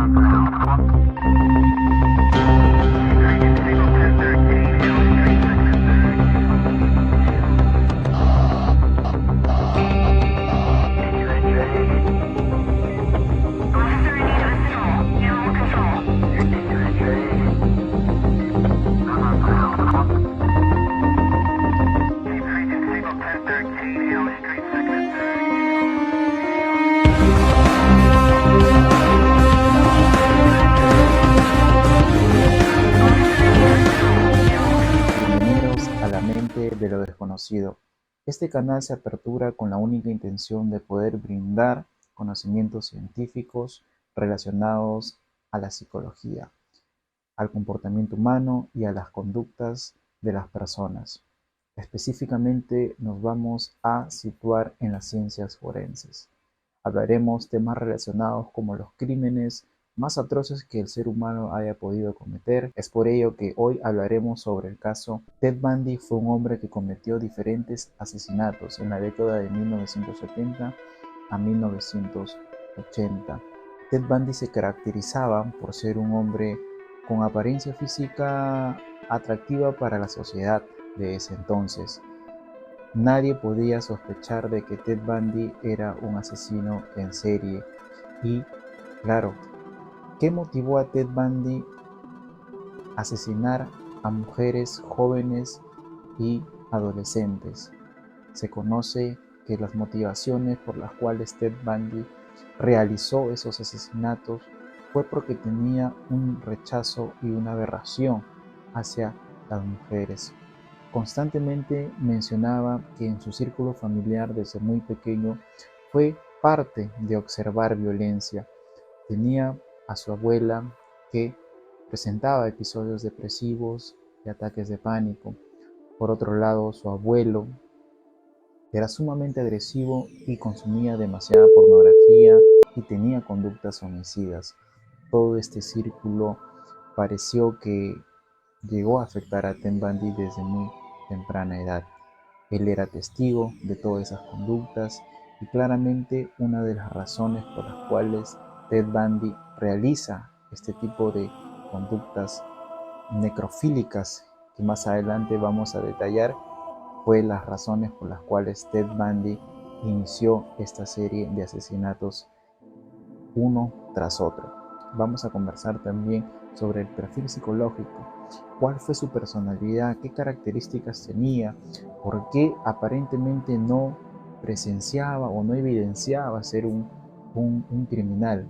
Bienvenidos a la mente de lo desconocido. Este canal se apertura con la única intención de poder brindar conocimientos científicos relacionados a la psicología, al comportamiento humano y a las conductas de las personas. Específicamente nos vamos a situar en las ciencias forenses. Hablaremos temas relacionados como los crímenes más atroces que el ser humano haya podido cometer. Es por ello que hoy hablaremos sobre el caso Ted Bundy. Fue un hombre que cometió diferentes asesinatos en la década de 1970 a 1980. Ted Bundy se caracterizaba por ser un hombre con apariencia física atractiva para la sociedad de ese entonces. Nadie podía sospechar de que Ted Bundy era un asesino en serie. Y, claro, ¿qué motivó a Ted Bundy a asesinar a mujeres jóvenes y adolescentes? Se conoce que las motivaciones por las cuales Ted Bundy realizó esos asesinatos fue porque tenía un rechazo y una aberración hacia las mujeres. Constantemente mencionaba que en su círculo familiar desde muy pequeño fue parte de observar violencia. Tenía a su abuela que presentaba episodios depresivos y ataques de pánico. Por otro lado, su abuelo era sumamente agresivo y consumía demasiada pornografía y tenía conductas homicidas. Todo este círculo pareció que llegó a afectar a Ted Bundy desde muy temprana edad. Él era testigo de todas esas conductas y claramente una de las razones por las cuales Ted Bundy realiza este tipo de conductas necrofílicas que más adelante vamos a detallar fue las razones por las cuales Ted Bundy inició esta serie de asesinatos uno tras otro. Vamos a conversar también sobre el perfil psicológico, cuál fue su personalidad, qué características tenía, por qué aparentemente no presenciaba o no evidenciaba ser un criminal,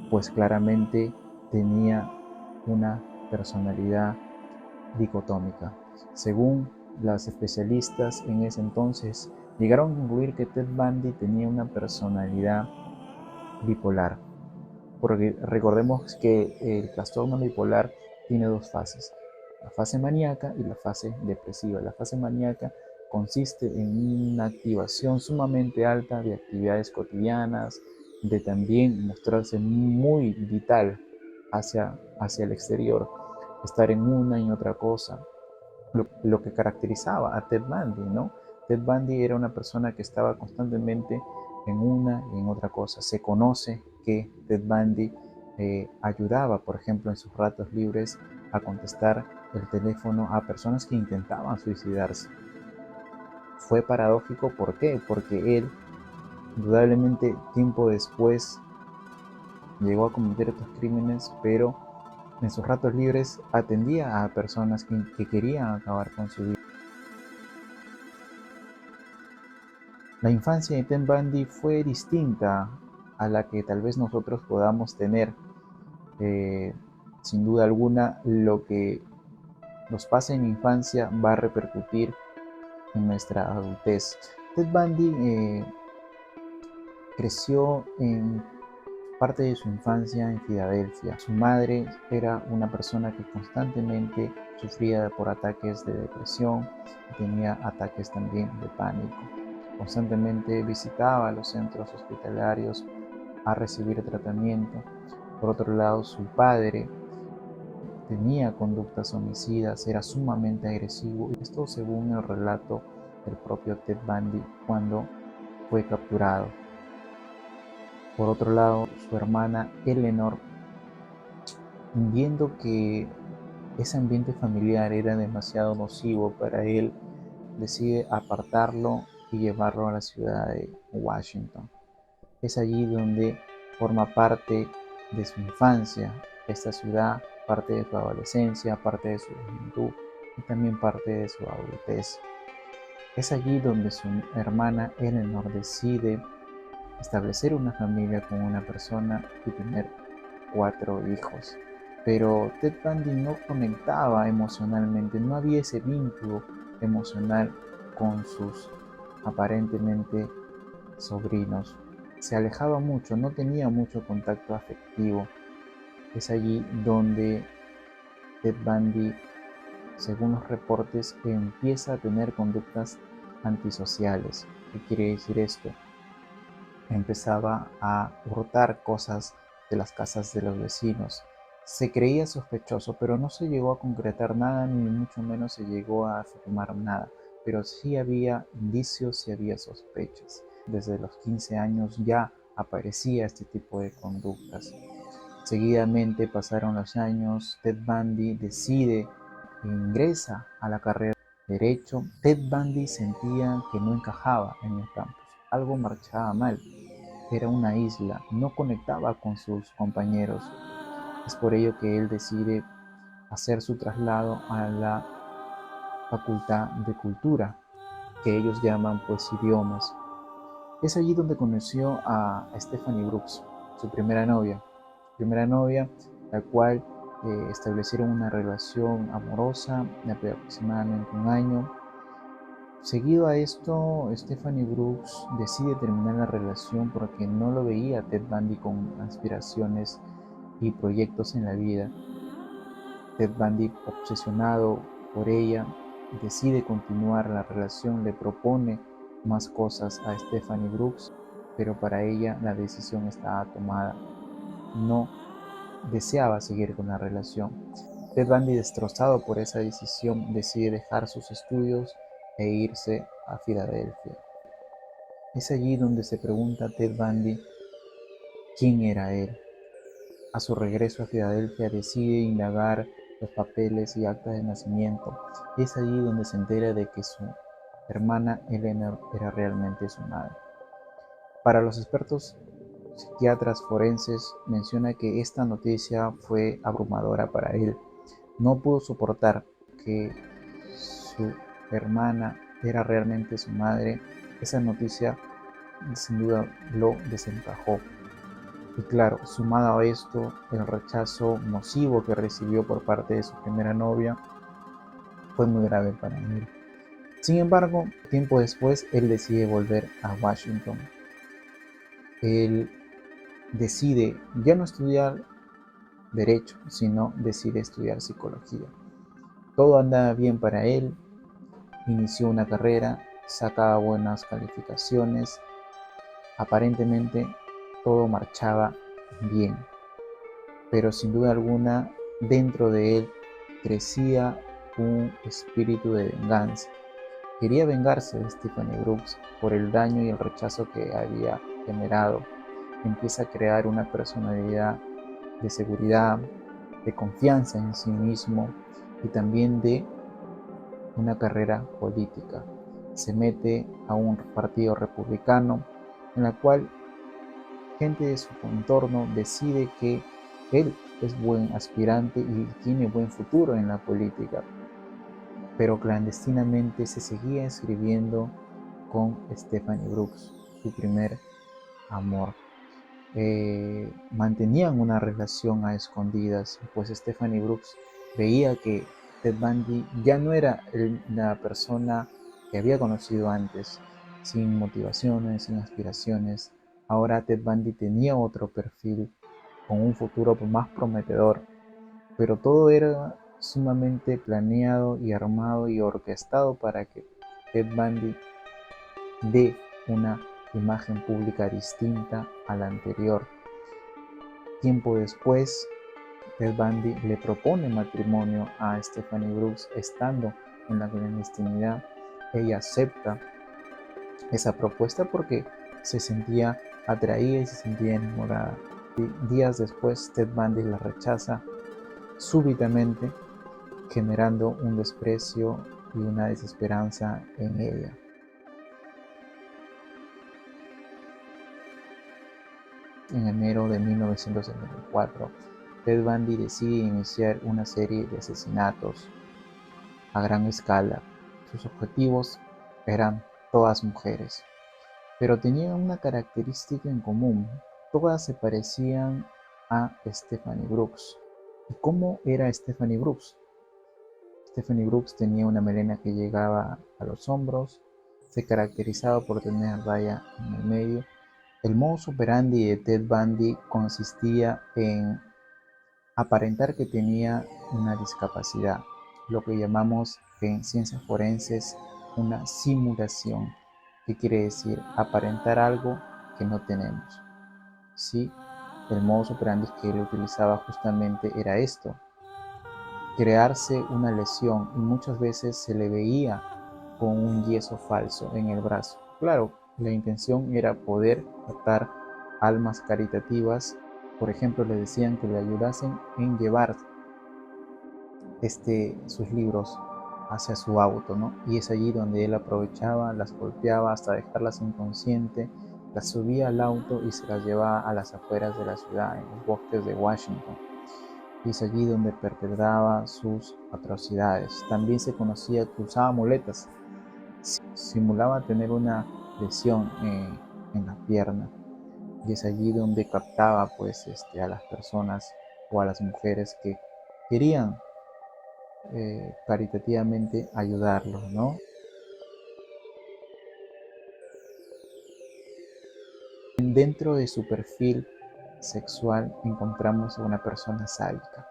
pues claramente tenía una personalidad dicotómica. Según las especialistas en ese entonces, llegaron a concluir que Ted Bundy tenía una personalidad bipolar, porque recordemos que el trastorno bipolar tiene dos fases, la fase maníaca y la fase depresiva. La fase maníaca consiste en una activación sumamente alta de actividades cotidianas, de también mostrarse muy vital hacia el exterior, estar en una y otra cosa, lo que caracterizaba a Ted Bundy, ¿no? Ted Bundy era una persona que estaba constantemente en una y en otra cosa. Se conoce que Ted Bundy ayudaba, por ejemplo, en sus ratos libres a contestar el teléfono a personas que intentaban suicidarse. Fue paradójico, ¿por qué? Porque él, indudablemente, tiempo después llegó a cometer estos crímenes, pero en sus ratos libres atendía a personas que querían acabar con su vida. La infancia de Ted Bundy fue distinta a la que tal vez nosotros podamos tener. Sin duda alguna, lo que nos pasa en la infancia va a repercutir en nuestra adultez. Ted Bundy creció en parte de su infancia en Filadelfia. Su madre era una persona que constantemente sufría por ataques de depresión y tenía ataques también de pánico. Constantemente visitaba los centros hospitalarios a recibir tratamiento. Por otro lado, su padre tenía conductas homicidas, era sumamente agresivo, y esto según el relato del propio Ted Bundy cuando fue capturado. Por otro lado, su hermana Eleanor Viendo que ese ambiente familiar era demasiado nocivo para él, decide apartarlo y llevarlo a la ciudad de Washington. Es allí donde forma parte de su infancia, esta ciudad, parte de su adolescencia, parte de su juventud y también parte de su adultez. Es allí donde su hermana Eleanor decide establecer una familia con una persona y tener 4 hijos. Pero Ted Bundy no conectaba emocionalmente, no había ese vínculo emocional con sus aparentemente sobrinos. Se alejaba mucho, no tenía mucho contacto afectivo. Es allí donde Ted Bundy, según los reportes, empieza a tener conductas antisociales. ¿Qué quiere decir esto? Empezaba a hurtar cosas de las casas de los vecinos. Se creía sospechoso, pero no se llegó a concretar nada, ni mucho menos se llegó a afirmar nada. Pero sí había indicios, sí había sospechas. Desde los 15 años ya aparecía este tipo de conductas. Seguidamente pasaron los años, Ted Bundy decide e ingresa a la carrera de Derecho. Ted Bundy sentía que no encajaba en el campus, algo marchaba mal, era una isla, no conectaba con sus compañeros. Es por ello que él decide hacer su traslado a la Facultad de Cultura, que ellos llaman pues idiomas. Es allí donde conoció a Stephanie Brooks, su primera novia, la cual establecieron una relación amorosa de aproximadamente un año. Seguido a esto, Stephanie Brooks decide terminar la relación porque no lo veía a Ted Bundy con aspiraciones y proyectos en la vida. Ted Bundy, obsesionado por ella, decide continuar la relación, le propone más cosas a Stephanie Brooks, pero para ella la decisión estaba tomada. No deseaba seguir con la relación. Ted Bundy, destrozado por esa decisión, decide dejar sus estudios e irse a Filadelfia. Es allí donde se pregunta Ted Bundy quién era él. A su regreso a Filadelfia decide indagar los papeles y actas de nacimiento. Es allí donde se entera de que su hermana Eleanor era realmente su madre. Para los expertos psiquiatras forenses menciona que esta noticia fue abrumadora para él. No pudo soportar que su hermana era realmente su madre. Esa noticia sin duda lo desencajó. Y claro, sumado a esto, el rechazo nocivo que recibió por parte de su primera novia fue muy grave para él. Sin embargo, tiempo después, él decide volver a Washington. Él decide ya no estudiar derecho, sino decide estudiar psicología. Todo andaba bien para él, inició una carrera, sacaba buenas calificaciones, aparentemente todo marchaba bien, pero sin duda alguna dentro de él crecía un espíritu de venganza. Quería vengarse de Stephanie Brooks por el daño y el rechazo que había generado. Empieza a crear una personalidad de seguridad, de confianza en sí mismo y también de una carrera política. Se mete a un partido republicano en la cual gente de su entorno decide que él es buen aspirante y tiene buen futuro en la política, pero clandestinamente se seguía escribiendo con Stephanie Brooks, su primer amor. Mantenían una relación a escondidas, pues Stephanie Brooks veía que Ted Bundy ya no era la persona que había conocido antes, sin motivaciones, sin aspiraciones. Ahora Ted Bundy tenía otro perfil, con un futuro más prometedor, pero todo era sumamente planeado y armado y orquestado para que Ted Bundy dé una imagen pública distinta a la anterior. Tiempo después, Ted Bundy le propone matrimonio a Stephanie Brooks estando en la clandestinidad. Ella acepta esa propuesta porque se sentía atraída y se sentía enamorada. Y días después, Ted Bundy la rechaza súbitamente, generando un desprecio y una desesperanza en ella. En enero de 1974, Ted Bundy decide iniciar una serie de asesinatos a gran escala. Sus objetivos eran todas mujeres, pero tenían una característica en común: todas se parecían a Stephanie Brooks. ¿Y cómo era Stephanie Brooks? Stephanie Brooks tenía una melena que llegaba a los hombros, se caracterizaba por tener raya en el medio. El modus operandi de Ted Bundy consistía en aparentar que tenía una discapacidad, lo que llamamos en ciencias forenses una simulación, que quiere decir aparentar algo que no tenemos. Sí, el modus operandi que él utilizaba justamente era esto: crearse una lesión, y muchas veces se le veía con un yeso falso en el brazo. Claro, la intención era poder tratar almas caritativas. Por ejemplo, le decían que le ayudasen en llevar sus libros hacia su auto, ¿no? Y es allí donde él aprovechaba, las golpeaba hasta dejarlas inconscientes, las subía al auto y se las llevaba a las afueras de la ciudad, en los bosques de Washington. Y es allí donde perpetraba sus atrocidades. También se conocía que usaba muletas, simulaba tener una lesión en la pierna, y es allí donde captaba pues a las personas o a las mujeres que querían caritativamente ayudarlos, ¿no? Dentro de su perfil sexual encontramos a una persona sádica,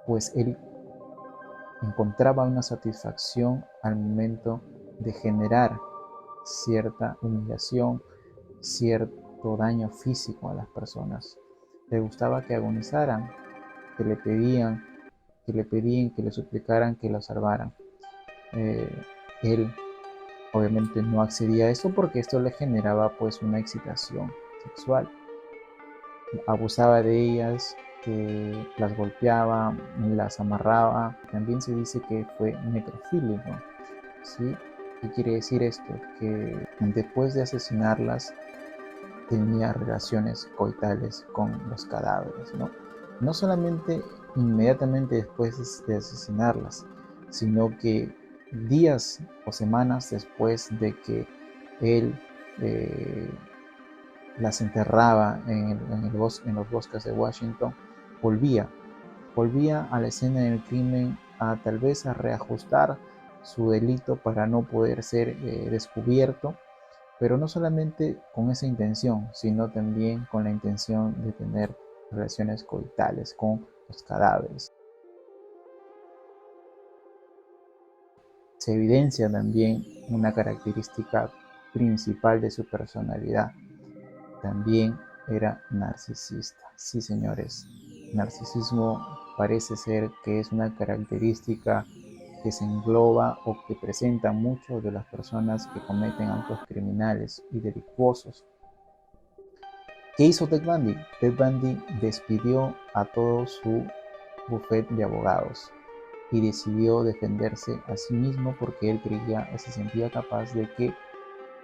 pues él encontraba una satisfacción al momento de generar cierta humillación, cierto daño físico a las personas. Le gustaba que agonizaran, que le pedían, que le suplicaran que lo salvaran. Eh, Él obviamente no accedía a eso porque esto le generaba pues una excitación sexual. Abusaba de ellas, las golpeaba, las amarraba. También se dice que fue necrofílico, ¿sí? ¿Qué quiere decir esto? Que después de asesinarlas tenía relaciones coitales con los cadáveres, ¿no? No solamente inmediatamente después de asesinarlas, sino que días o semanas después de que él eh, las enterraba en los bosques de Washington, volvía, volvía a la escena del crimen a tal vez a reajustar su delito para no poder ser descubierto, pero no solamente con esa intención, sino también con la intención de tener relaciones coitales con los cadáveres. Se evidencia también una característica principal de su personalidad: también era narcisista. Sí, señores, narcisismo parece ser que es una característica que se engloba o que presenta muchas de las personas que cometen actos criminales y delictuosos. ¿Qué hizo Ted Bundy? Ted Bundy despidió a todo su bufete de abogados y decidió defenderse a sí mismo porque él creía, se sentía capaz de que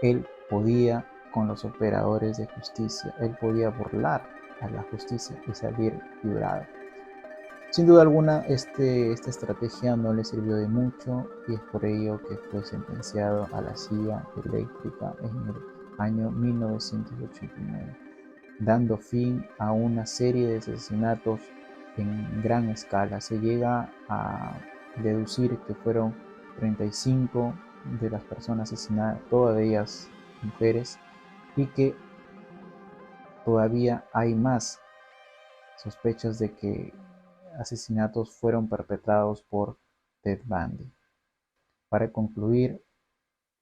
él podía con los operadores de justicia, él podía burlar a la justicia y salir librado. Sin duda alguna, esta estrategia no le sirvió de mucho y es por ello que fue sentenciado a la silla eléctrica en el año 1989, dando fin a una serie de asesinatos en gran escala. Se llega a deducir que fueron 35 de las personas asesinadas, todas ellas mujeres, y que todavía hay más sospechas de que asesinatos fueron perpetrados por Ted Bundy. Para concluir,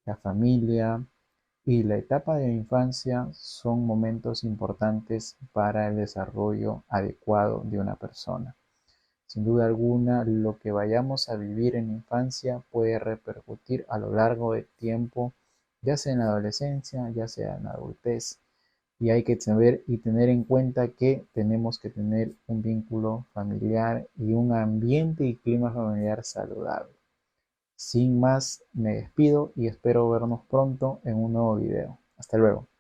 la familia y la etapa de la infancia son momentos importantes para el desarrollo adecuado de una persona. Sin duda alguna, lo que vayamos a vivir en la infancia puede repercutir a lo largo del tiempo, ya sea en la adolescencia, ya sea en la adultez, y hay que saber y tener en cuenta que tenemos que tener un vínculo familiar y un ambiente y clima familiar saludable. Sin más, me despido y espero vernos pronto en un nuevo video. Hasta luego.